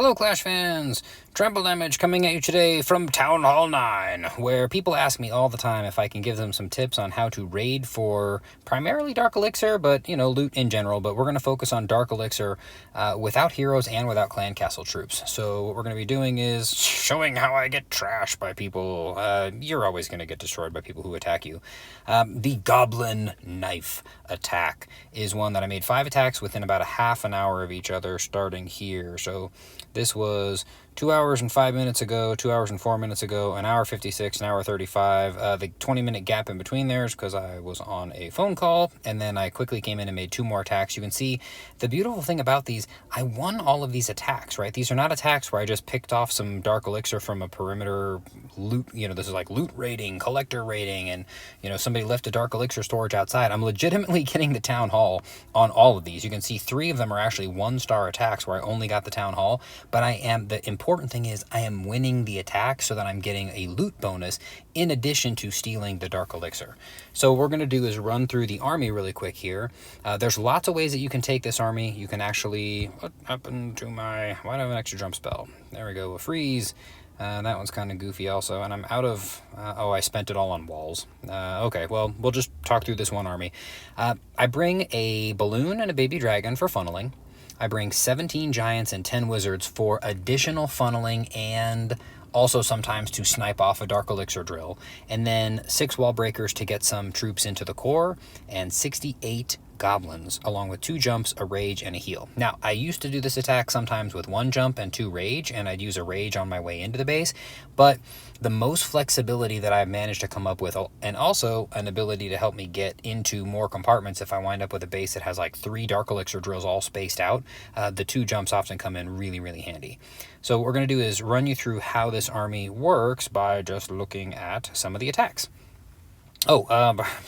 Hello Clash fans! Trample Damage coming at you today from Town Hall 9, where people ask me all the time if I can give them some tips on how to raid for primarily Dark Elixir, but, loot in general. But we're going to focus on Dark Elixir without heroes and without clan castle troops. So what we're going to be doing is showing how I get trashed by people. You're always going to get destroyed by people who attack you. The Goblin Knife attack is one that I made 5 attacks within about a half an hour of each other, starting here. So this was 2 hours and 5 minutes ago, 2 hours and 4 minutes ago, an hour 56, an hour 35. The 20-minute gap in between there is because I was on a phone call, and then I quickly came in and made 2 more attacks. You can see the beautiful thing about these, I won all of these attacks, right? These are not attacks where I just picked off some Dark Elixir from a perimeter loot. This is like loot raiding, collector raiding, and, somebody left a Dark Elixir storage outside. I'm legitimately getting the Town Hall on all of these. You can see 3 of them are actually 1-star attacks where I only got the Town Hall, but the important thing is I am winning the attack so that I'm getting a loot bonus in addition to stealing the Dark Elixir. So what we're going to do is run through the army really quick here. There's lots of ways that you can take this army. You can actually, what happened to why do I have an extra jump spell? There we go, a freeze. That one's kind of goofy also, and I'm out of, I spent it all on walls. Okay, well, we'll just talk through this one army. I bring a balloon and a baby dragon for funneling. I bring 17 giants and 10 wizards for additional funneling and also sometimes to snipe off a Dark Elixir drill. And then 6 wall breakers to get some troops into the core, and 68 goblins, along with 2 jumps, a rage, and a heal. Now, I used to do this attack sometimes with 1 jump and 2 rage, and I'd use a rage on my way into the base, but the most flexibility that I've managed to come up with, and also an ability to help me get into more compartments if I wind up with a base that has like 3 Dark Elixir drills all spaced out, the 2 jumps often come in really, really handy. So what we're going to do is run you through how this army works by just looking at some of the attacks.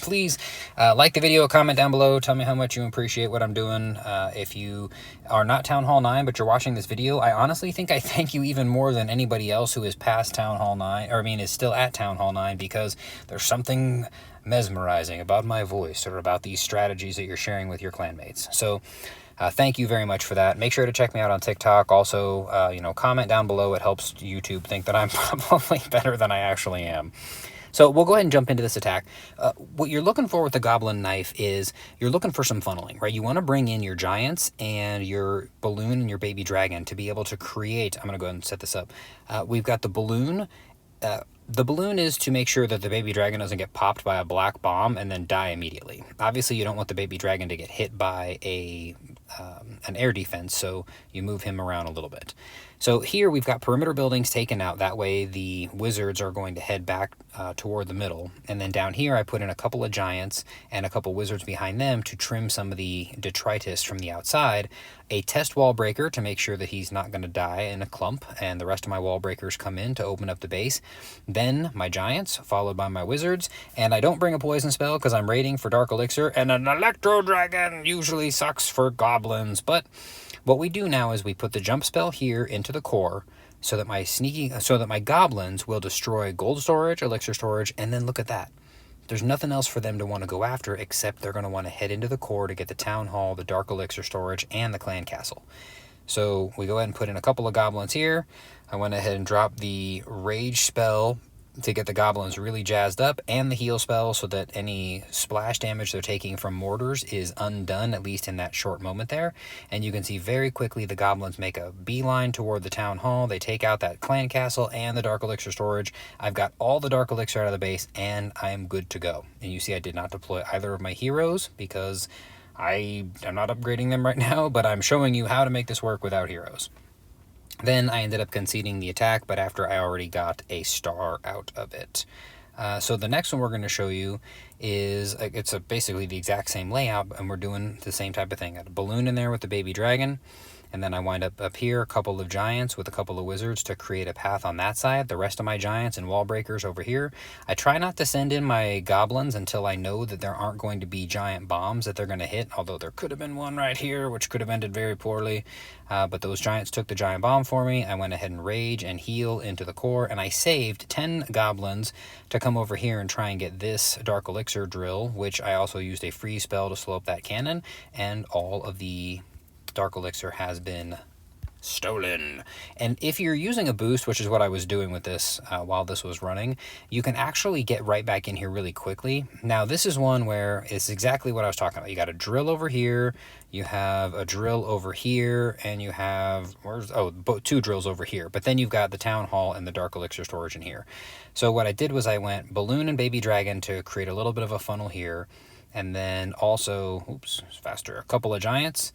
Please like the video, comment down below, tell me how much you appreciate what I'm doing. If you are not Town Hall 9, but you're watching this video, I honestly think I thank you even more than anybody else who is past Town Hall 9, is still at Town Hall 9, because there's something mesmerizing about my voice or about these strategies that you're sharing with your clanmates. So thank you very much for that. Make sure to check me out on TikTok. Also, comment down below. It helps YouTube think that I'm probably better than I actually am. So we'll go ahead and jump into this attack. What you're looking for with the Goblin Knife is you're looking for some funneling, right? You want to bring in your giants and your balloon and your baby dragon to be able to create. I'm going to go ahead and set this up. We've got the balloon. The balloon is to make sure that the baby dragon doesn't get popped by a black bomb and then die immediately. Obviously, you don't want the baby dragon to get hit by an air defense, so you move him around a little bit. So here we've got perimeter buildings taken out. That way the wizards are going to head back toward the middle. And then down here I put in a couple of giants and a couple wizards behind them to trim some of the detritus from the outside. A test wall breaker to make sure that he's not going to die in a clump, and the rest of my wall breakers come in to open up the base. Then my giants, followed by my wizards, and I don't bring a poison spell because I'm raiding for Dark Elixir, and an Electro Dragon usually sucks for goblins. But what we do now is we put the jump spell here into the core so that my goblins will destroy gold storage, elixir storage, and then look at that. There's nothing else for them to want to go after except they're going to want to head into the core to get the Town Hall, the Dark Elixir storage, and the clan castle. So we go ahead and put in a couple of goblins here. I went ahead and dropped the rage spell to get the goblins really jazzed up, and the heal spell so that any splash damage they're taking from mortars is undone, at least in that short moment there. And you can see very quickly the goblins make a beeline toward the Town Hall. They take out that clan castle and the Dark Elixir storage. I've got all the Dark Elixir out of the base, and I am good to go. And you see I did not deploy either of my heroes because I'm not upgrading them right now, but I'm showing you how to make this work without heroes. Then I ended up conceding the attack, but after I already got a star out of it. So the next one we're going to show you is, it's basically the exact same layout, and we're doing the same type of thing. I got a balloon in there with the baby dragon, and then I wind up here, a couple of giants with a couple of wizards to create a path on that side. The rest of my giants and wall breakers over here. I try not to send in my goblins until I know that there aren't going to be giant bombs that they're going to hit, although there could have been one right here, which could have ended very poorly. But those giants took the giant bomb for me. I went ahead and rage and heal into the core, and I saved 10 goblins to come over here and try and get this Dark Elixir drill, which I also used a freeze spell to slow up that cannon, and all of the Dark Elixir has been Stolen. And if you're using a boost, which is what I was doing with this while this was running, you can actually get right back in here really quickly. Now, this is one where it's exactly what I was talking about. You got a drill over here, you have a drill over here, and you have, two drills over here. But then you've got the town hall and the dark elixir storage in here. So what I did was I went balloon and baby dragon to create a little bit of a funnel here. And then also, oops, faster, a couple of giants,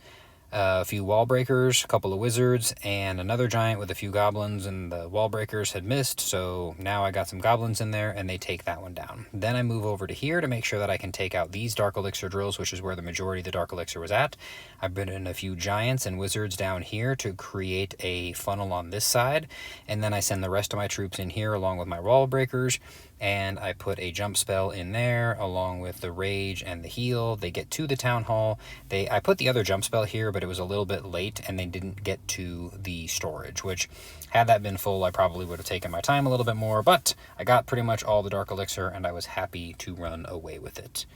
a few wall breakers, a couple of wizards, and another giant with a few goblins, and the wall breakers had missed, so now I got some goblins in there, and they take that one down. Then I move over to here to make sure that I can take out these dark elixir drills, which is where the majority of the dark elixir was at. I put in a few giants and wizards down here to create a funnel on this side, and then I send the rest of my troops in here along with my wall breakers, and I put a jump spell in there along with the rage and the heal. They get to the town hall. I put the other jump spell here, but it was a little bit late and they didn't get to the storage, which had that been full, I probably would have taken my time a little bit more, but I got pretty much all the dark elixir and I was happy to run away with it.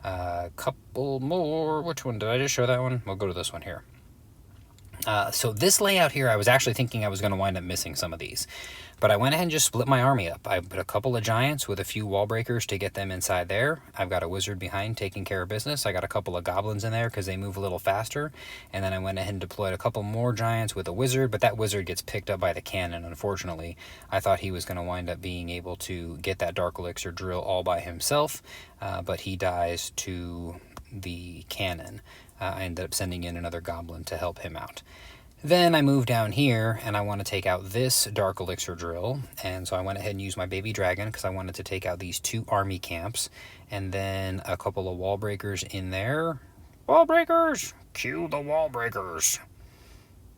A couple more. Which one? Did I just show that one? We'll go to this one here. So this layout here, I was actually thinking I was going to wind up missing some of these. But I went ahead and just split my army up. I put a couple of giants with a few wall breakers to get them inside there. I've got a wizard behind taking care of business. I got a couple of goblins in there because they move a little faster. And then I went ahead and deployed a couple more giants with a wizard, but that wizard gets picked up by the cannon, unfortunately. I thought he was going to wind up being able to get that dark elixir drill all by himself, but he dies to the cannon. I ended up sending in another goblin to help him out. Then I moved down here and I want to take out this dark elixir drill, and so I went ahead and used my baby dragon because I wanted to take out these two army camps, and then a couple of wall breakers in there. Wall breakers! Cue the wall breakers!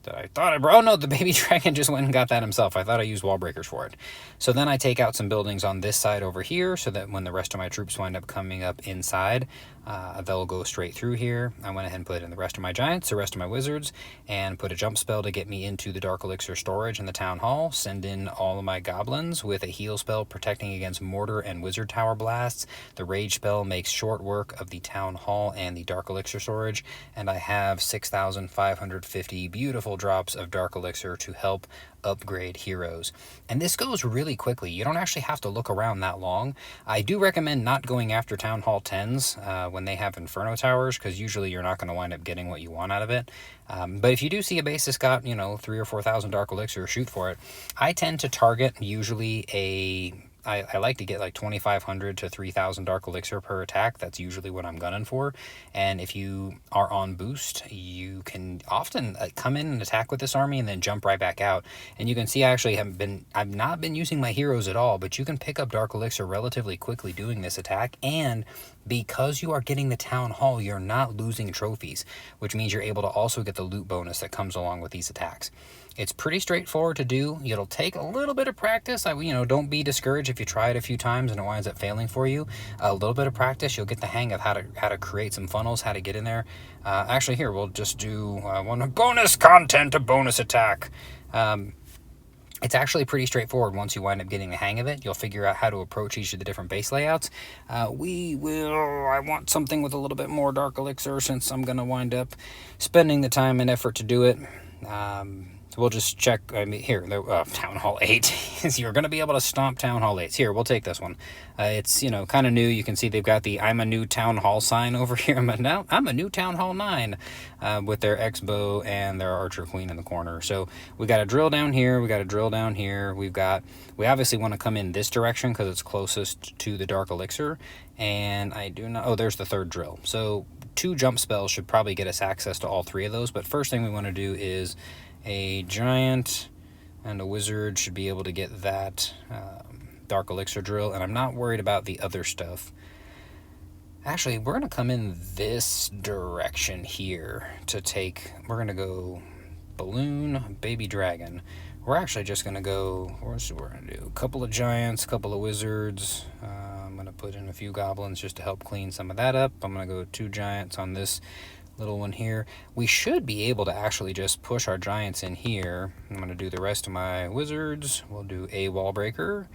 Oh no, the baby dragon just went and got that himself. I thought I used wall breakers for it. So then I take out some buildings on this side over here so that when the rest of my troops wind up coming up inside, they'll go straight through here. I went ahead and put in the rest of my giants, the rest of my wizards, and put a jump spell to get me into the dark elixir storage in the town hall. Send in all of my goblins with a heal spell protecting against mortar and wizard tower blasts. The rage spell makes short work of the town hall and the dark elixir storage, and I have 6,550 beautiful drops of dark elixir to help upgrade heroes. And this goes really quickly. You don't actually have to look around that long. I do recommend not going after Town Hall 10s when they have Inferno Towers, because usually you're not going to wind up getting what you want out of it. But if you do see a base that's got, 3,000 or 4,000 Dark Elixir, shoot for it. I tend to target usually I like to get like 2,500 to 3,000 Dark Elixir per attack. That's usually what I'm gunning for. And if you are on boost, you can often come in and attack with this army and then jump right back out. And you can see I actually I've not been using my heroes at all, but you can pick up Dark Elixir relatively quickly doing this attack. And because you are getting the Town Hall, you're not losing trophies, which means you're able to also get the loot bonus that comes along with these attacks. It's pretty straightforward to do. It'll take a little bit of practice. Don't be discouraged if you try it a few times and it winds up failing for you. A little bit of practice, you'll get the hang of how to create some funnels, how to get in there. Actually, here, we'll just do one bonus content, a bonus attack. It's actually pretty straightforward once you wind up getting the hang of it. You'll figure out how to approach each of the different base layouts. I want something with a little bit more Dark Elixir since I'm going to wind up spending the time and effort to do it. We'll just check, here, Town Hall 8. You're going to be able to stomp Town Hall 8s. Here, we'll take this one. It's, kind of new. You can see they've got the I'm a new Town Hall sign over here. I'm a new Town Hall 9 with their X-Bow and their Archer Queen in the corner. So we got a drill down here. We got a drill down here. We obviously want to come in this direction because it's closest to the Dark Elixir. And I do not, there's the third drill. So 2 jump spells should probably get us access to all 3 of those. But first thing we want to do is a giant and a wizard should be able to get that Dark Elixir drill, and I'm not worried about the other stuff. Actually, we're going to come in this direction here we're going to go balloon, baby dragon. We're actually just going to go, we're going to do a couple of giants, a couple of wizards. I'm going to put in a few goblins just to help clean some of that up. I'm going to go 2 giants on this little one here. We should be able to actually just push our giants in here. I'm going to do the rest of my wizards. We'll do a wall breaker.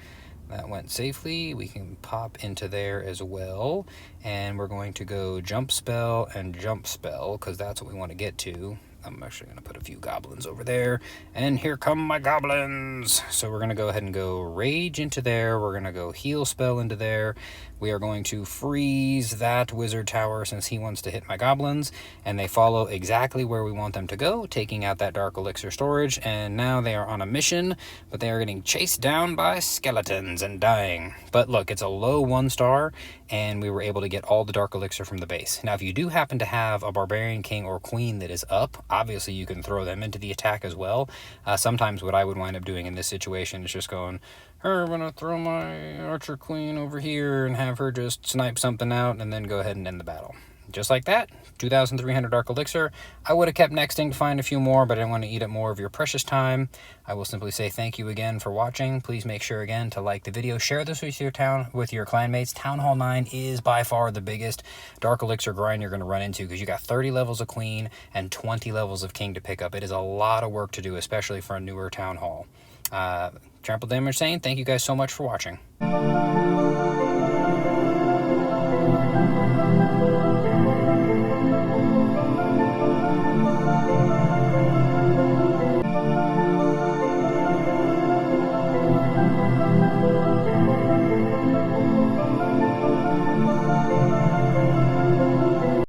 That went safely. We can pop into there as well. And we're going to go jump spell and jump spell because that's what we want to get to. I'm actually going to put a few goblins over there. And here come my goblins. So we're going to go ahead and go rage into there. We're going to go heal spell into there. We are going to freeze that wizard tower since he wants to hit my goblins. And they follow exactly where we want them to go, taking out that dark elixir storage. And now they are on a mission, but they are getting chased down by skeletons and dying. But look, it's a low 1-star, and we were able to get all the dark elixir from the base. Now, if you do happen to have a barbarian king or queen that is up, obviously you can throw them into the attack as well. Sometimes what I would wind up doing in this situation is just going, I'm gonna throw my archer queen over here and have her just snipe something out and then go ahead and end the battle. Just like that, 2,300 dark elixir. I would have kept nexting to find a few more, but I didn't want to eat up more of your precious time. I will simply say thank you again for watching. Please make sure again to like the video, share this with your clanmates. Town Hall 9 is by far the biggest dark elixir grind you're going to run into, because you got 30 levels of queen and 20 levels of king to pick up. It is a lot of work to do, especially for a newer town hall. Trample Damage saying thank you guys so much for watching.